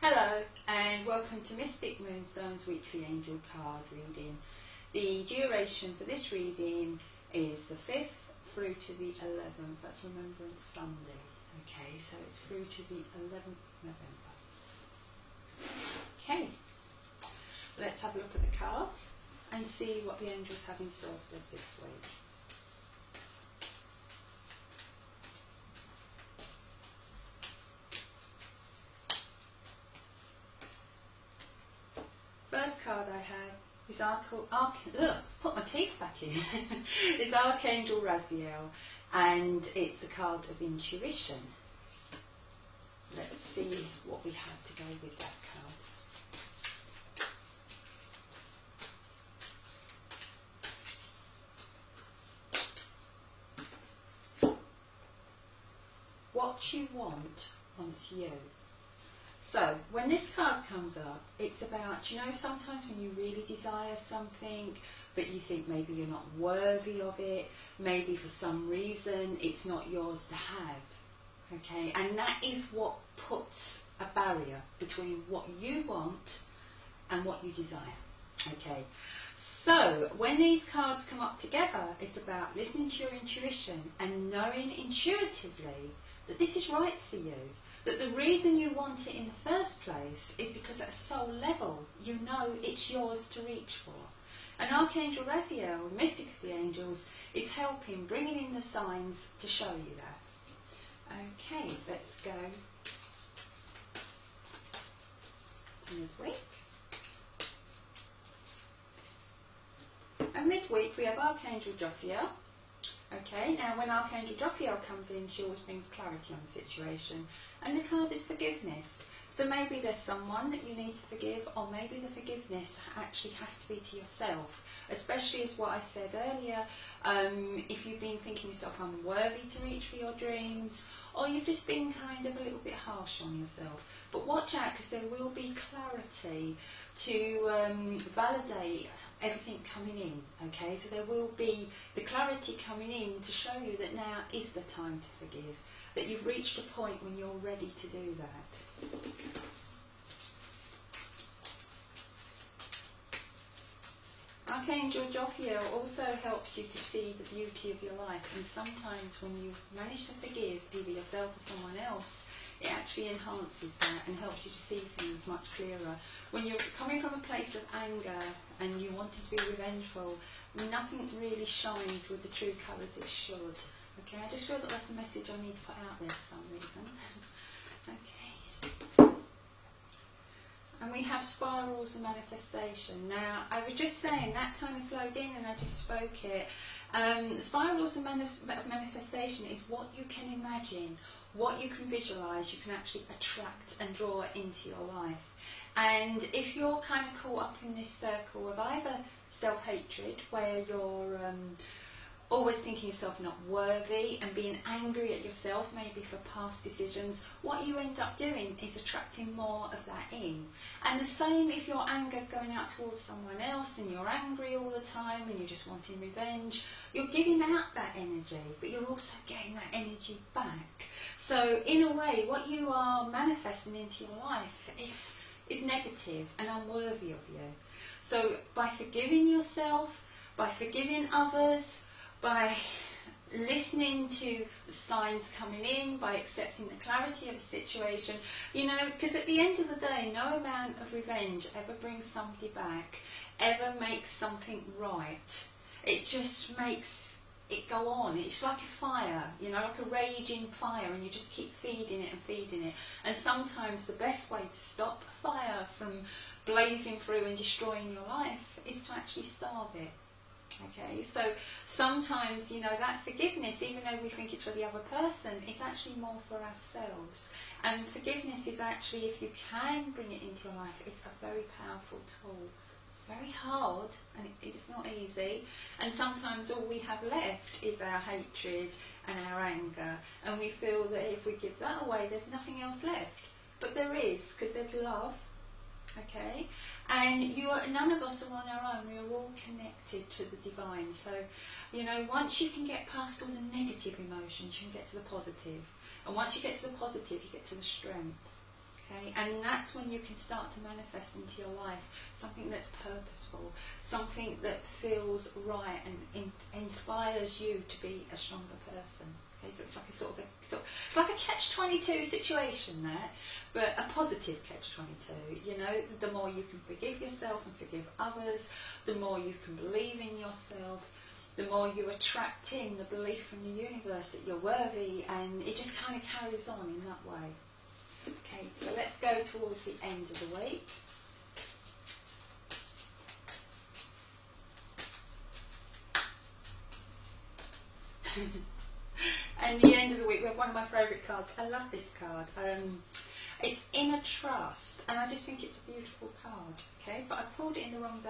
Hello and welcome to Mystic Moonstone's weekly angel card reading. The duration for this reading is the 5th through to the 11th. That's Remembrance Sunday. Okay, so it's through to the 11th November. Okay, let's have a look at the cards and see what the angels have in store for us this week. First card I have is put my teeth back in. It's Archangel Raziel, and it's the card of intuition. Let's see what we have to go with that card. What you want wants you. So, when this card comes up, it's about, sometimes when you really desire something, but you think maybe you're not worthy of it, maybe for some reason it's not yours to have, okay? And that is what puts a barrier between what you want and what you desire, okay? So, when these cards come up together, it's about listening to your intuition and knowing intuitively that this is right for you. That the reason you want it in the first place is because at a soul level you know it's yours to reach for. And Archangel Raziel, the mystic of the angels, is helping, bringing in the signs to show you that. Okay, let's go to midweek. And midweek we have Archangel Jophiel. Okay, now when Archangel Jophiel comes in, she always brings clarity on the situation. And the card is forgiveness. So maybe there's someone that you need to forgive, or maybe the forgiveness actually has to be to yourself. Especially as what I said earlier, if you've been thinking yourself unworthy to reach for your dreams, or you've just been kind of a little bit harsh on yourself. But watch out, because there will be clarity to validate everything coming in, okay? So there will be the clarity coming in to show you that now is the time to forgive, that you've reached a point when you're ready to do that. Archangel Jophiel also helps you to see the beauty of your life, and sometimes when you've managed to forgive either yourself or someone else, it actually enhances that and helps you to see things much clearer. When you're coming from a place of anger and you wanting to be revengeful, nothing really shines with the true colours it should. Okay, I just feel that that's the message I need to put out there for some reason. Okay. And we have spirals of manifestation. Now, I was just saying that kind of flowed in and I just spoke it. Spirals of manifestation is what you can imagine, what you can visualise, you can actually attract and draw into your life. And if you're kind of caught up in this circle of either self-hatred, where you're always thinking yourself not worthy and being angry at yourself maybe for past decisions, what you end up doing is attracting more of that in. And the same if your anger is going out towards someone else and you're angry all the time and you're just wanting revenge, you're giving out that energy, but you're also getting that energy back. So in a way, what you are manifesting into your life is negative and unworthy of you. So by forgiving yourself, by forgiving others, by listening to the signs coming in, by accepting the clarity of a situation, because at the end of the day, no amount of revenge ever brings somebody back, ever makes something right. It just makes it go on. It's like a fire, like a raging fire, and you just keep feeding it and feeding it. And sometimes the best way to stop a fire from blazing through and destroying your life is to actually starve it. Okay, so sometimes, that forgiveness, even though we think it's for the other person, is actually more for ourselves. And forgiveness is actually, if you can bring it into your life, it's a very powerful tool. It's very hard and it's not easy. And sometimes all we have left is our hatred and our anger. And we feel that if we give that away, there's nothing else left. But there is, because there's love. Okay, and none of us are on our own. We are all connected to the divine. So, once you can get past all the negative emotions, you can get to the positive. And once you get to the positive, you get to the strength. Okay, and that's when you can start to manifest into your life something that's purposeful, something that feels right and inspires you to be a stronger person. Okay, so it's like a it's like a catch-22 situation there, but a positive catch-22. You know, the more you can forgive yourself and forgive others, the more you can believe in yourself, the more you attract in the belief from the universe that you're worthy, and it just kind of carries on in that way. Okay, so let's go towards the end of the week. And the end of the week, we have one of my favourite cards. I love this card. It's Inner Trust, and I just think it's a beautiful card. Okay, but I pulled it in the wrong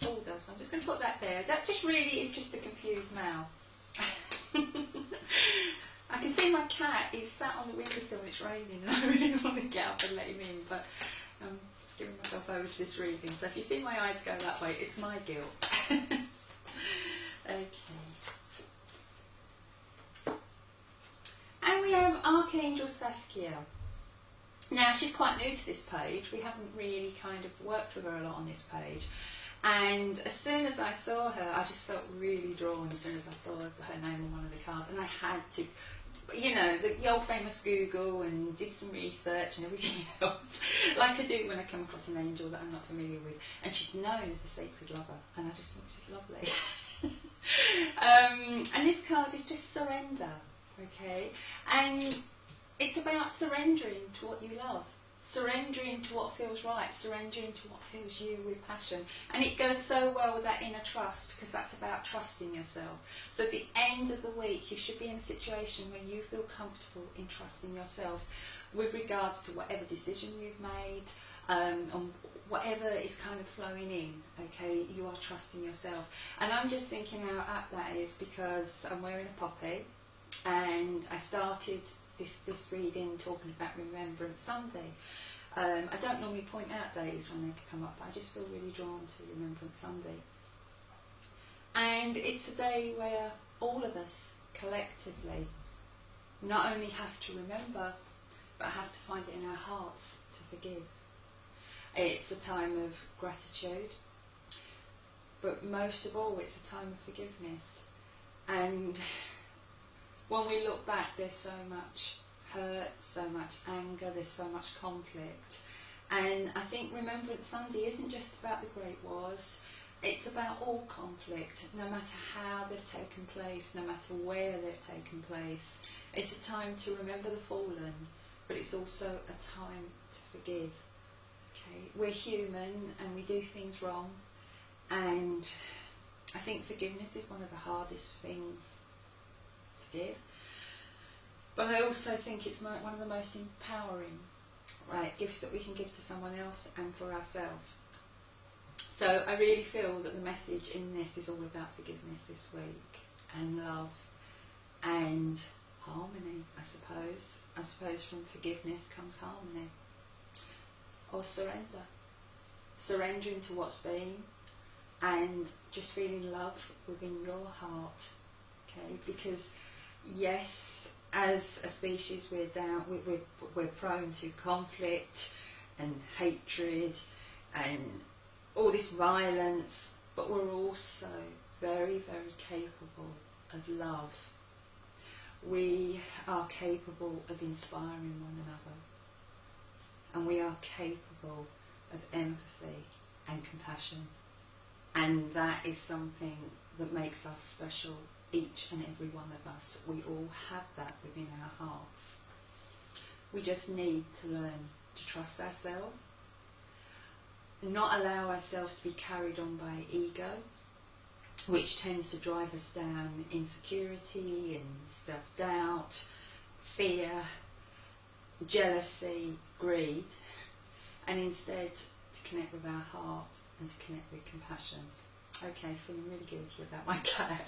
order, so I'm just going to put that there. That just really is just to confuse Mal. I can see my cat, he's sat on the windowsill and it's raining, and I really want to get up and let him in, but I'm giving myself over to this reading. So if you see my eyes go that way, it's my guilt. Okay. And we have Archangel Safkiel. Now, she's quite new to this page. We haven't really kind of worked with her a lot on this page. And as soon as I saw her, I just felt really drawn as soon as I saw her name on one of the cards. And I had to, you know, the old famous Google, and did some research and everything else, like I do when I come across an angel that I'm not familiar with. And she's known as the Sacred Lover, and I just think she's lovely. And this card is just surrender, okay? And it's about surrendering to what you love. Surrendering to what feels right, surrendering to what fills you with passion. And it goes so well with that inner trust, because that's about trusting yourself. So at the end of the week, you should be in a situation where you feel comfortable in trusting yourself with regards to whatever decision you've made, on whatever is kind of flowing in, okay? You are trusting yourself. And I'm just thinking how apt that is, because I'm wearing a poppy, and I started this reading talking about Remembrance Sunday. I don't normally point out days when they come up, but I just feel really drawn to Remembrance Sunday. And it's a day where all of us collectively not only have to remember, but have to find it in our hearts to forgive. It's a time of gratitude, but most of all it's a time of forgiveness. And when we look back, there's so much hurt, so much anger, there's so much conflict. And I think Remembrance Sunday isn't just about the Great Wars, it's about all conflict, no matter how they've taken place, no matter where they've taken place. It's a time to remember the fallen, but it's also a time to forgive. Okay, we're human and we do things wrong, and I think forgiveness is one of the hardest things to give. But I also think it's one of the most empowering, right, gifts that we can give to someone else and for ourselves. So I really feel that the message in this is all about forgiveness this week, and love, and harmony, I suppose. I suppose from forgiveness comes harmony. Or surrender. Surrendering to what's been, and just feeling love within your heart. Okay, because yes, as a species we're prone to conflict and hatred and all this violence, but we're also very, very capable of love. We are capable of inspiring one another, and we are capable of empathy and compassion, and that is something that makes us special, each and every one of us. We all have that within our hearts. We just need to learn to trust ourselves, not allow ourselves to be carried on by ego, which tends to drive us down insecurity and self-doubt, fear, jealousy, greed, and instead to connect with our heart and to connect with compassion. Okay, feeling really guilty about my cat.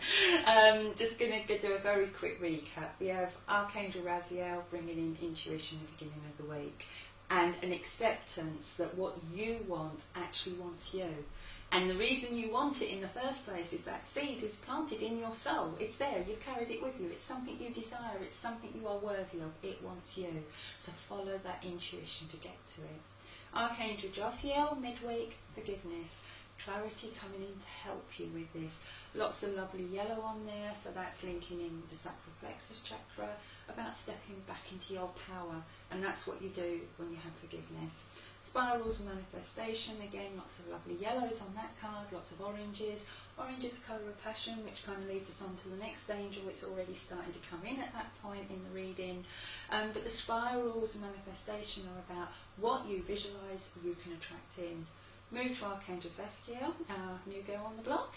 Just going to do a very quick recap. We have Archangel Raziel bringing in intuition at the beginning of the week, and an acceptance that what you want actually wants you. And the reason you want it in the first place is that seed is planted in your soul. It's there, you've carried it with you. It's something you desire, it's something you are worthy of. It wants you. So follow that intuition to get to it. Archangel Jophiel, midweek, forgiveness. Clarity coming in to help you with this. Lots of lovely yellow on there, so that's linking in with the sacral plexus chakra, about stepping back into your power, and that's what you do when you have forgiveness. Spirals of manifestation, again, lots of lovely yellows on that card, lots of oranges. Orange is the colour of passion, which kind of leads us on to the next angel. It's already starting to come in at that point in the reading. But the spirals of manifestation are about what you visualise you can attract in. Move to Archangel Zaphiel, our new girl on the block.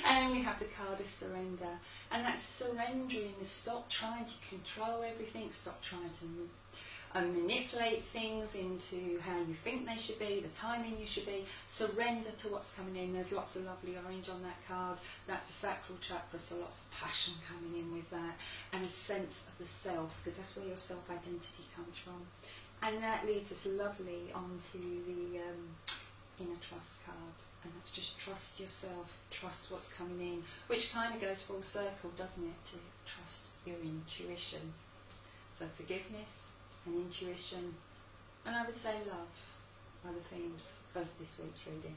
And we have the card of surrender. And that's surrendering, is stop trying to control everything, stop trying to manipulate things into how you think they should be, the timing you should be. Surrender to what's coming in. There's lots of lovely orange on that card. That's the sacral chakra, so lots of passion coming in with that, and a sense of the self, because that's where your self-identity comes from. And that leads us lovely onto the inner trust card, and that's just trust yourself, trust what's coming in, which kind of goes full circle, doesn't it, to trust your intuition. So forgiveness and intuition, and I would say love are the themes of this week's reading.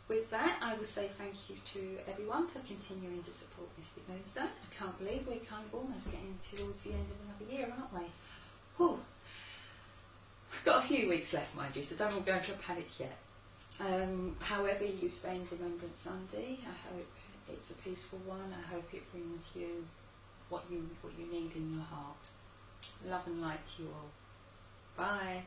With that, I will say thank you to everyone for continuing to support Mystic Moonstone. I can't believe we're kind of almost getting towards the end of another year, aren't we? Whew. Got a few weeks left, mind you, so don't all go into a panic yet. However you spend Remembrance Sunday, I hope it's a peaceful one. I hope it brings you what you need in your heart. Love and light to you all. Bye.